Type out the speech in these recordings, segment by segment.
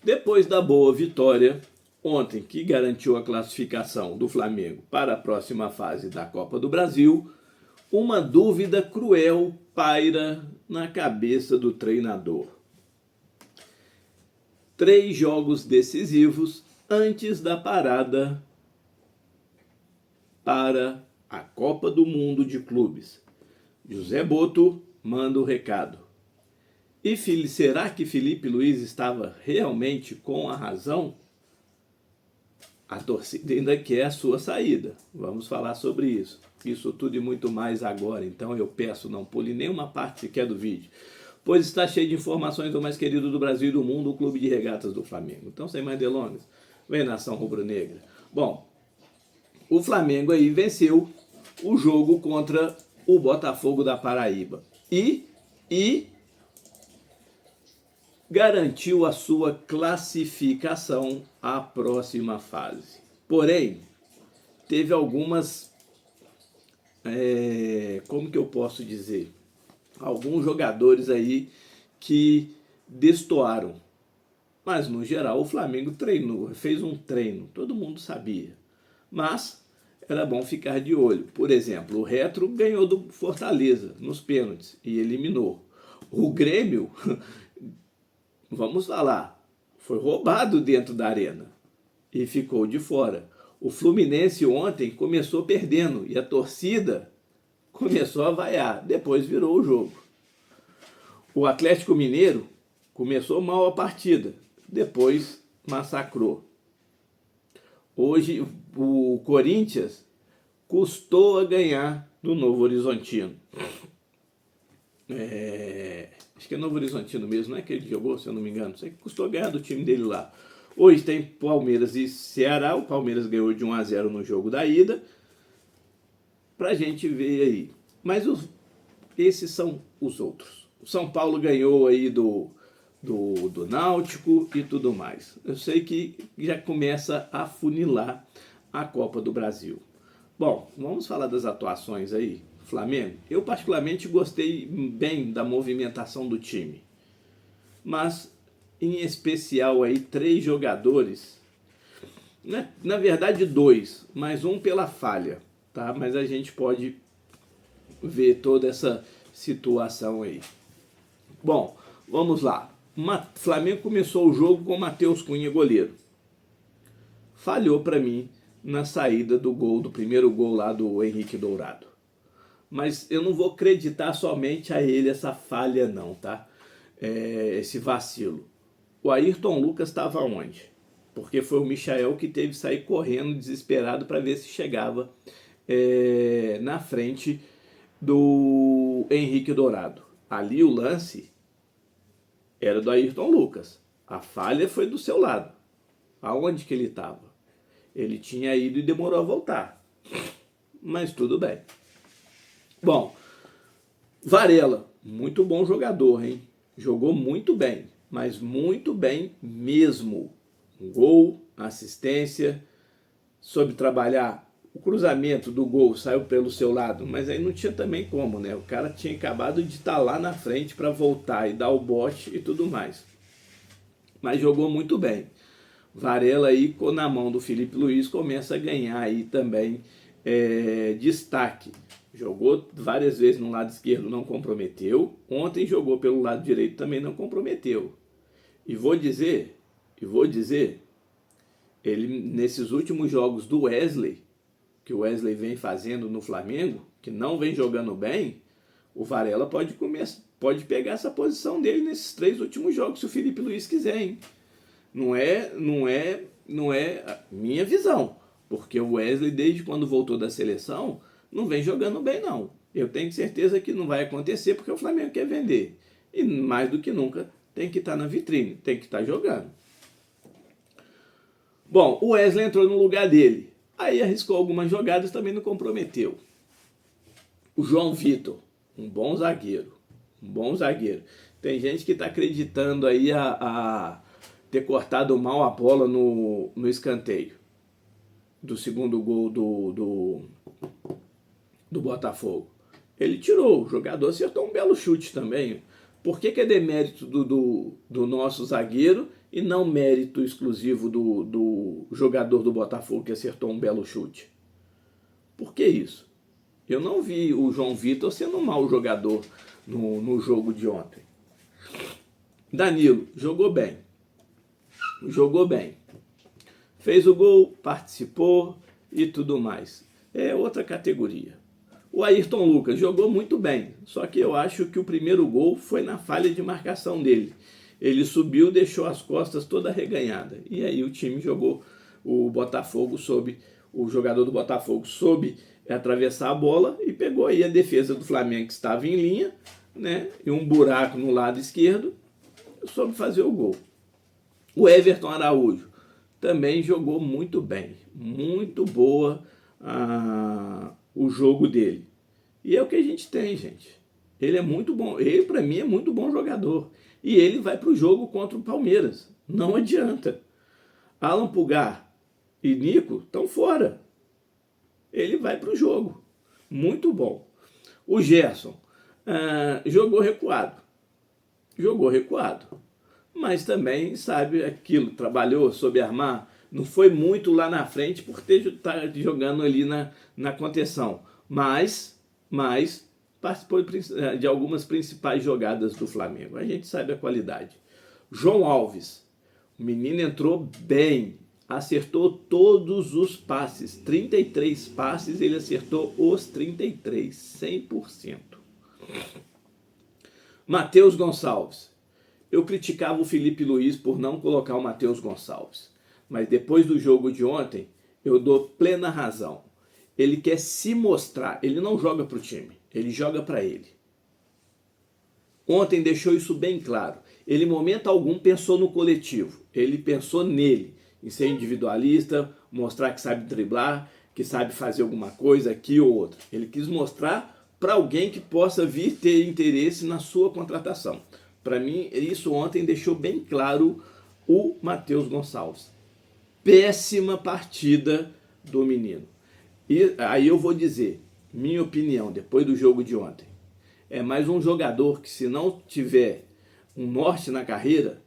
Depois da boa vitória ontem, que garantiu a classificação do Flamengo para a próxima fase da Copa do Brasil, uma dúvida cruel paira na cabeça do treinador. 3 jogos decisivos antes da parada para a Copa do Mundo de Clubes. José Boto manda o recado. E será que Felipe Luiz estava realmente com a razão? A torcida ainda quer a sua saída. Vamos falar sobre isso. Isso tudo e muito mais agora. Então eu peço, não pule nenhuma parte sequer do vídeo, pois está cheio de informações do mais querido do Brasil e do mundo, o Clube de Regatas do Flamengo. Então, sem mais delongas, vem nação rubro-negra. Bom, o Flamengo aí venceu o jogo contra o Botafogo da Paraíba e garantiu a sua classificação à próxima fase. Porém, teve algumas, como que eu posso dizer? Alguns jogadores aí que destoaram. Mas, no geral, o Flamengo treinou, fez um treino, todo mundo sabia. Mas era bom ficar de olho. Por exemplo, o Retro ganhou do Fortaleza nos pênaltis e eliminou. O Grêmio, vamos falar, foi roubado dentro da arena e ficou de fora. O Fluminense ontem começou perdendo e a torcida começou a vaiar, depois virou o jogo. O Atlético Mineiro começou mal a partida, depois massacrou. Hoje o Corinthians custou a ganhar do Novo Horizontino. Acho que é Novo Horizontino mesmo, não é que ele jogou, se eu não me engano. Sei que custou ganhar do time dele lá. Hoje tem Palmeiras e Ceará. O Palmeiras ganhou de 1-0 no jogo da ida. Pra gente ver aí. Mas esses são os outros. O São Paulo ganhou aí do Náutico e tudo mais. Eu sei que já começa a funilar a Copa do Brasil. Bom, vamos falar das atuações aí. Flamengo, eu particularmente gostei bem da movimentação do time. Mas, em especial aí, 3 jogadores. Na verdade 2, mas um pela falha, tá? Mas a gente pode ver toda essa situação aí. Bom, vamos lá. Flamengo começou o jogo com o Matheus Cunha, goleiro. Falhou para mim na saída do gol, do primeiro gol lá do Henrique Dourado. Mas eu não vou acreditar somente a ele essa falha não, tá? Esse vacilo. O Ayrton Lucas estava onde? Porque foi o Michael que teve que sair correndo desesperado para ver se chegava na frente do Henrique Dourado. Ali o lance era do Ayrton Lucas. A falha foi do seu lado. Aonde que ele estava? Ele tinha ido e demorou a voltar. Mas tudo bem. Bom, Varela, muito bom jogador, hein? Jogou muito bem, mas muito bem mesmo. Gol, assistência, soube trabalhar. O cruzamento do gol saiu pelo seu lado, mas aí não tinha também como, né? O cara tinha acabado de estar lá na frente para voltar e dar o bote e tudo mais. Mas jogou muito bem. Varela aí, na mão do Felipe Luiz, começa a ganhar aí também destaque. Jogou várias vezes no lado esquerdo, não comprometeu. Ontem jogou pelo lado direito, também não comprometeu. E vou dizer, ele nesses últimos jogos do Wesley, que o Wesley vem fazendo no Flamengo, que não vem jogando bem, o Varela pode pegar essa posição dele nesses 3 últimos jogos, se o Felipe Luiz quiser, hein? Não é a minha visão, porque o Wesley, desde quando voltou da seleção, não vem jogando bem, não. Eu tenho certeza que não vai acontecer, porque o Flamengo quer vender. E mais do que nunca, tem que estar na vitrine, tem que estar jogando. Bom, o Wesley entrou no lugar dele. Aí arriscou algumas jogadas, também não comprometeu. O João Vitor, um bom zagueiro. Tem gente que está acreditando aí a ter cortado mal a bola no escanteio do segundo gol do Botafogo. Ele tirou, o jogador acertou um belo chute também. Por que é demérito do nosso zagueiro e não mérito exclusivo do jogador do Botafogo que acertou um belo chute. Por que isso? Eu não vi o João Vitor sendo um mau jogador no jogo de ontem. Danilo jogou bem. Jogou bem. Fez o gol, participou e tudo mais. É outra categoria. O Ayrton Lucas jogou muito bem, só que eu acho que o primeiro gol foi na falha de marcação dele. Ele subiu, deixou as costas toda arreganhada. E aí o time jogou, o jogador do Botafogo soube atravessar a bola e pegou aí a defesa do Flamengo que estava em linha, né? E um buraco no lado esquerdo, soube fazer o gol. O Everton Araújo também jogou muito bem, muito boa o jogo dele. E é o que a gente tem, gente. Ele é muito bom, ele para mim é muito bom jogador. E ele vai para o jogo contra o Palmeiras. Não adianta. Alan Pulgar e Nico estão fora. Ele vai para o jogo. Muito bom. O Gerson jogou recuado. Jogou recuado. Mas também sabe aquilo, trabalhou, soube armar. Não foi muito lá na frente por estar jogando ali na contenção. Mas participou de algumas principais jogadas do Flamengo. A gente sabe a qualidade. João Alves, o menino entrou bem, acertou todos os passes. 33 passes, ele acertou os 33, 100%. Matheus Gonçalves. Eu criticava o Felipe Luiz por não colocar o Matheus Gonçalves. Mas depois do jogo de ontem, eu dou plena razão. Ele quer se mostrar, ele não joga para o time, ele joga para ele. Ontem deixou isso bem claro. Ele, em momento algum, pensou no coletivo. Ele pensou nele, em ser individualista, mostrar que sabe driblar, que sabe fazer alguma coisa aqui ou outra. Ele quis mostrar para alguém que possa vir ter interesse na sua contratação. Para mim, isso ontem deixou bem claro o Matheus Gonçalves. Péssima partida do menino. E aí eu vou dizer, minha opinião, depois do jogo de ontem, é mais um jogador que, se não tiver um norte na carreira,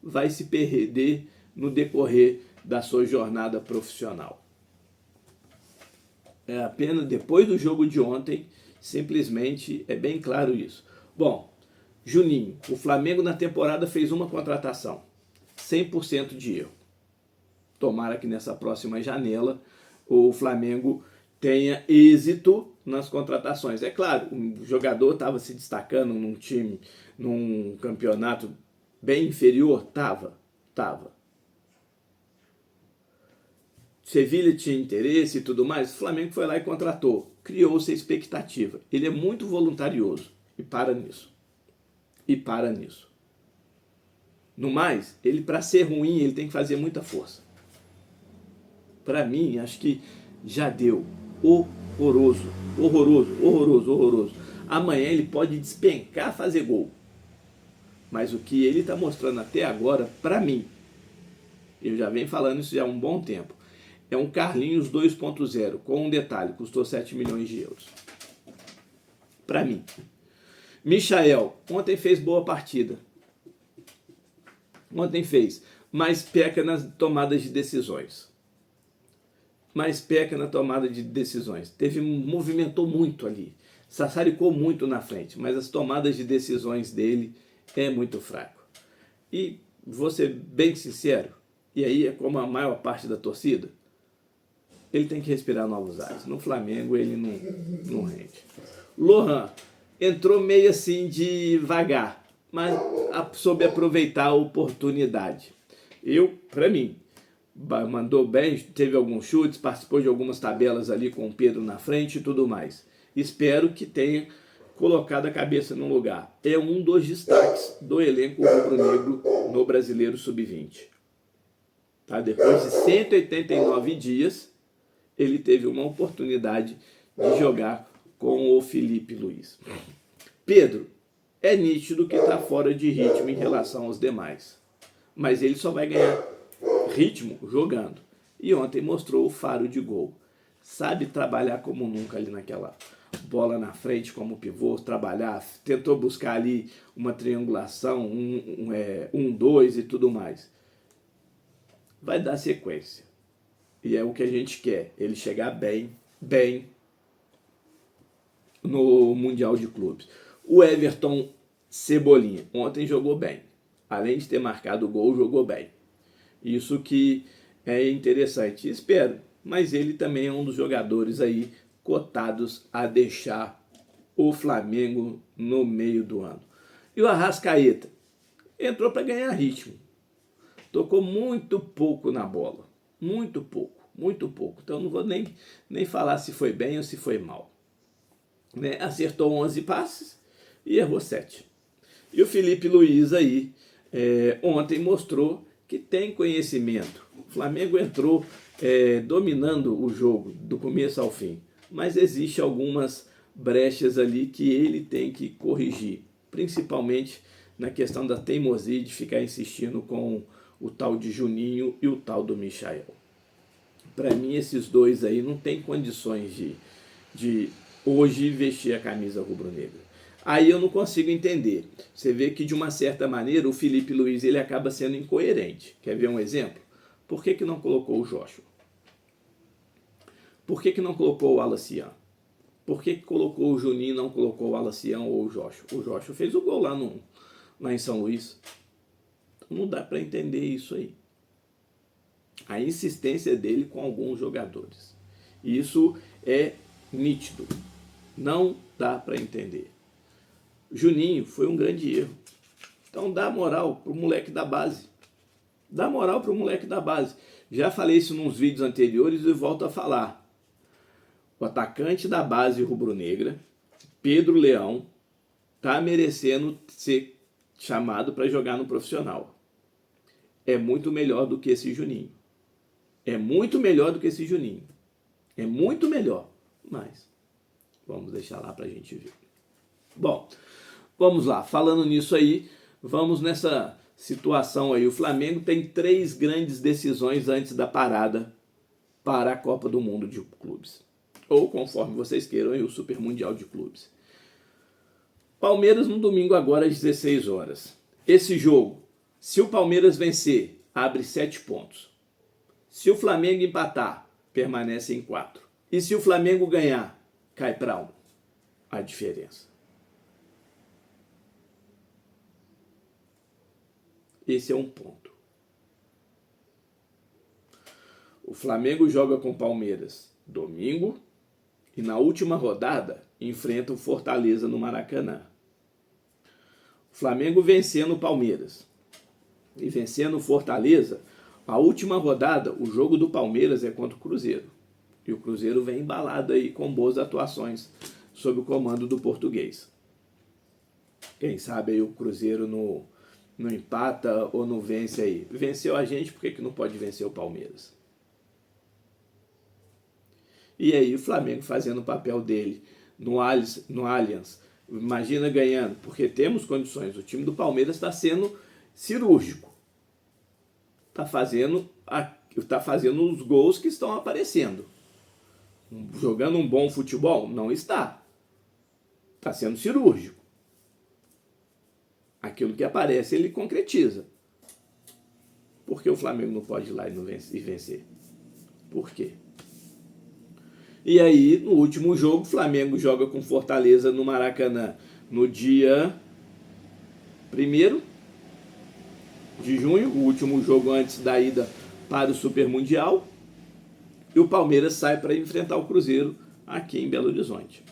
vai se perder no decorrer da sua jornada profissional. É apenas depois do jogo de ontem, simplesmente é bem claro isso. Bom, Juninho, o Flamengo na temporada fez uma contratação, 100% de erro. Tomara que nessa próxima janela o Flamengo tenha êxito nas contratações. É claro, o jogador estava se destacando num time, num campeonato bem inferior? Tava. Sevilha tinha interesse e tudo mais, o Flamengo foi lá e contratou. Criou-se a expectativa. Ele é muito voluntarioso e para nisso. No mais, ele, para ser ruim, ele tem que fazer muita força. Para mim, acho que já deu. Horroroso. Amanhã ele pode despencar, fazer gol. Mas o que ele está mostrando até agora, para mim, eu já venho falando isso já há um bom tempo, é um Carlinhos 2.0, com um detalhe, custou 7 milhões de euros. Para mim. Michael, ontem fez boa partida. Mas peca nas tomadas de decisões. Movimentou muito ali. Sassaricou muito na frente, mas as tomadas de decisões dele é muito fraco. E vou ser bem sincero, e aí é como a maior parte da torcida, ele tem que respirar novos ares. No Flamengo ele não rende. Lohan entrou meio assim devagar, mas soube aproveitar a oportunidade. Para mim, mandou bem, teve alguns chutes, participou de algumas tabelas ali com o Pedro na frente e tudo mais. Espero que tenha colocado a cabeça no lugar. É um dos destaques do elenco rubro-negro no Brasileiro Sub-20. Tá? Depois de 189 dias, ele teve uma oportunidade de jogar com o Felipe Luiz. Pedro, é nítido que está fora de ritmo em relação aos demais. Mas ele só vai ganhar ritmo jogando. E ontem mostrou o faro de gol. Sabe trabalhar como nunca ali naquela. bola na frente como pivô, trabalhar, tentou buscar ali uma triangulação, 1-2 e tudo mais. Vai dar sequência. E é o que a gente quer, ele chegar bem no Mundial de Clubes. O Everton Cebolinha ontem jogou bem. Além de ter marcado o gol, jogou bem. Isso que é interessante. Espero, mas ele também é um dos jogadores aí cotados a deixar o Flamengo no meio do ano. E o Arrascaeta entrou para ganhar ritmo. Tocou muito pouco na bola. Muito pouco. Então não vou nem falar se foi bem ou se foi mal. Né? Acertou 11 passes e errou 7. E o Felipe Luiz aí ontem mostrou que tem conhecimento. O Flamengo entrou dominando o jogo do começo ao fim, mas existe algumas brechas ali que ele tem que corrigir, principalmente na questão da teimosia de ficar insistindo com o tal de Juninho e o tal do Michael. Para mim, esses dois aí não tem condições de hoje vestir a camisa rubro-negra. Aí eu não consigo entender. Você vê que, de uma certa maneira, o Felipe Luiz ele acaba sendo incoerente. Quer ver um exemplo? Por que não colocou o Joshua? Por que não colocou o Alacian? Por que colocou o Juninho e não colocou o Alacian ou o Joshua? O Joshua fez o gol lá em São Luís. Não dá para entender isso aí. A insistência dele com alguns jogadores. Isso é nítido. Não dá para entender. Juninho foi um grande erro. Então dá moral pro moleque da base. Dá moral pro moleque da base. Já falei isso nos vídeos anteriores e volto a falar. O atacante da base rubro-negra, Pedro Leão, tá merecendo ser chamado para jogar no profissional. É muito melhor do que esse Juninho. É muito melhor do que esse Juninho. É muito melhor. Mas vamos deixar lá pra gente ver. Bom, vamos lá. Falando nisso aí, vamos nessa situação aí. O Flamengo tem 3 grandes decisões antes da parada para a Copa do Mundo de Clubes. Ou, conforme vocês queiram, o Super Mundial de Clubes. Palmeiras no domingo agora às 16 horas. Esse jogo, se o Palmeiras vencer, abre 7 pontos. Se o Flamengo empatar, permanece em 4. E se o Flamengo ganhar, cai para 1. A diferença. Esse é um ponto. O Flamengo joga com o Palmeiras domingo e na última rodada enfrenta o Fortaleza no Maracanã. O Flamengo vencendo o Palmeiras e vencendo o Fortaleza, a última rodada, o jogo do Palmeiras é contra o Cruzeiro. E o Cruzeiro vem embalado aí com boas atuações sob o comando do português. Quem sabe aí o Cruzeiro não empata ou não vence aí. Venceu a gente, por que não pode vencer o Palmeiras? E aí o Flamengo fazendo o papel dele no Allianz. Imagina ganhando, porque temos condições. O time do Palmeiras está sendo cirúrgico. Está fazendo os gols que estão aparecendo. Jogando um bom futebol? Não está. Está sendo cirúrgico. Aquilo que aparece, ele concretiza. Por que o Flamengo não pode ir lá e vencer? Por quê? E aí, no último jogo, o Flamengo joga com Fortaleza no Maracanã no dia 1º de junho, o último jogo antes da ida para o Super Mundial. E o Palmeiras sai para enfrentar o Cruzeiro aqui em Belo Horizonte.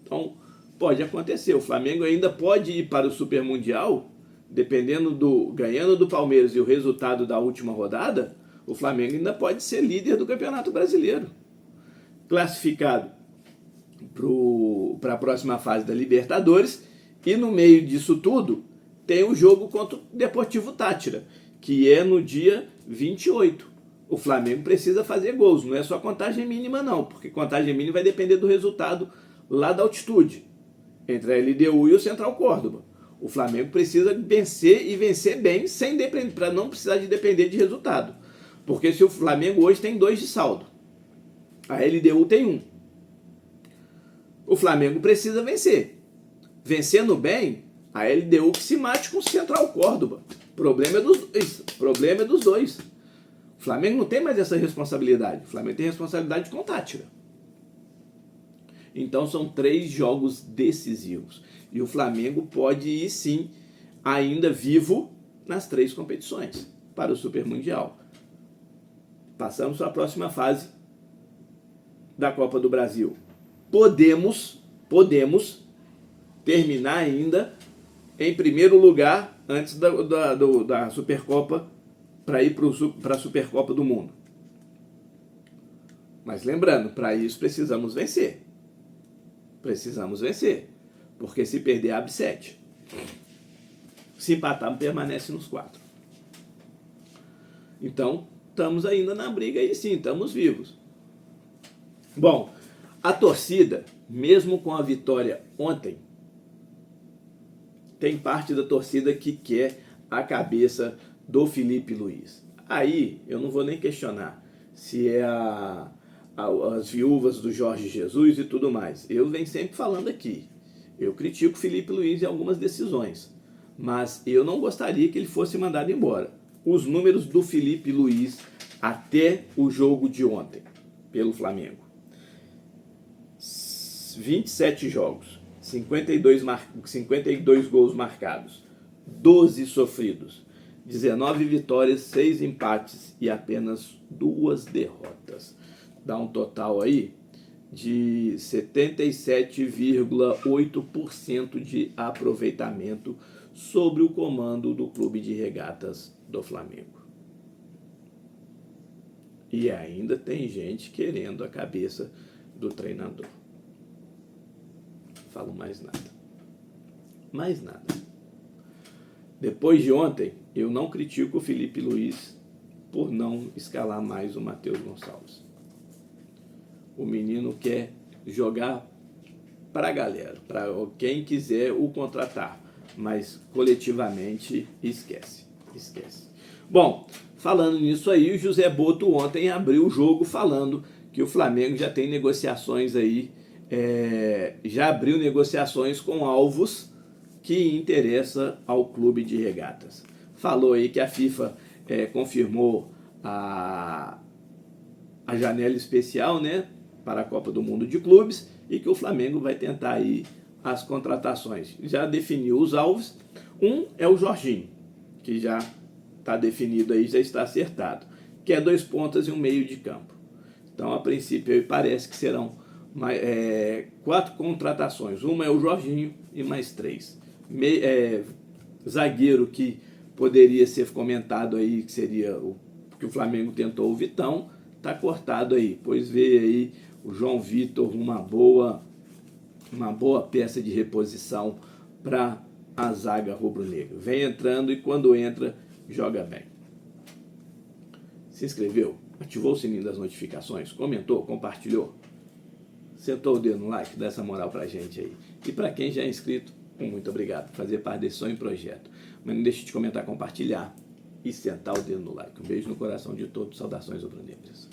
Então, pode acontecer. O Flamengo ainda pode ir para o Super Mundial, dependendo ganhando do Palmeiras e o resultado da última rodada, o Flamengo ainda pode ser líder do Campeonato Brasileiro. Classificado para a próxima fase da Libertadores. E no meio disso tudo, tem o jogo contra o Deportivo Táchira, que é no dia 28. O Flamengo precisa fazer gols, não é só contagem mínima não, porque contagem mínima vai depender do resultado lá da altitude, entre a LDU e o Central Córdoba. O Flamengo precisa vencer e vencer bem, para não precisar de depender de resultado. Porque se o Flamengo hoje tem 2 de saldo, a LDU tem 1. O Flamengo precisa vencer. Vencendo bem, a LDU que se mate com o Central Córdoba. Problema é dos dois. O Flamengo não tem mais essa responsabilidade. O Flamengo tem responsabilidade com Táchira. Então são 3 jogos decisivos. E o Flamengo pode ir sim, ainda vivo, nas 3 competições para o Super Mundial. Passamos para a próxima fase da Copa do Brasil. Podemos terminar ainda em primeiro lugar antes da Supercopa, para ir para a Supercopa do Mundo. Mas lembrando, para isso precisamos vencer. Porque se perder, abre 7. Se empatar, permanece nos 4. Então, estamos ainda na briga e sim, estamos vivos. Bom, a torcida, mesmo com a vitória ontem, tem parte da torcida que quer a cabeça do Felipe Luiz. Aí, eu não vou nem questionar se é as viúvas do Jorge Jesus e tudo mais. Eu venho sempre falando aqui. Eu critico o Felipe Luiz em algumas decisões, mas eu não gostaria que ele fosse mandado embora. Os números do Felipe Luiz até o jogo de ontem, pelo Flamengo. 27 jogos, 52 gols marcados, 12 sofridos, 19 vitórias, 6 empates e apenas 2 derrotas. Dá um total aí de 77,8% de aproveitamento sobre o comando do Clube de Regatas do Flamengo. E ainda tem gente querendo a cabeça do treinador. Falo mais nada. Depois de ontem, eu não critico o Felipe Luiz por não escalar mais o Matheus Gonçalves. O menino quer jogar para a galera, para quem quiser o contratar, mas coletivamente esquece. Bom, falando nisso aí, o José Boto ontem abriu o jogo falando que o Flamengo já tem negociações aí, já abriu negociações com alvos que interessa ao Clube de Regatas. Falou aí que a FIFA confirmou a janela especial, né, para a Copa do Mundo de Clubes e que o Flamengo vai tentar aí as contratações. Já definiu os alvos. Um é o Jorginho, que já está definido aí, já está acertado, que é 2 pontas e um meio de campo. Então, a princípio, parece que serão 4 contratações. Uma é o Jorginho e mais 3. Zagueiro que poderia ser comentado aí, que seria que o Flamengo tentou o Vitão, está cortado aí, pois veio aí o João Vitor, uma boa peça de reposição para a zaga rubro-negra. Vem entrando e quando entra, joga bem. Se inscreveu? Ativou o sininho das notificações? Comentou? Compartilhou? Sentou o dedo no like? Dá essa moral pra gente aí. E para quem já é inscrito, muito obrigado por fazer parte desse sonho e projeto. Mas não deixe de comentar, compartilhar e sentar o dedo no like. Um beijo no coração de todos. Saudações rubro-negras.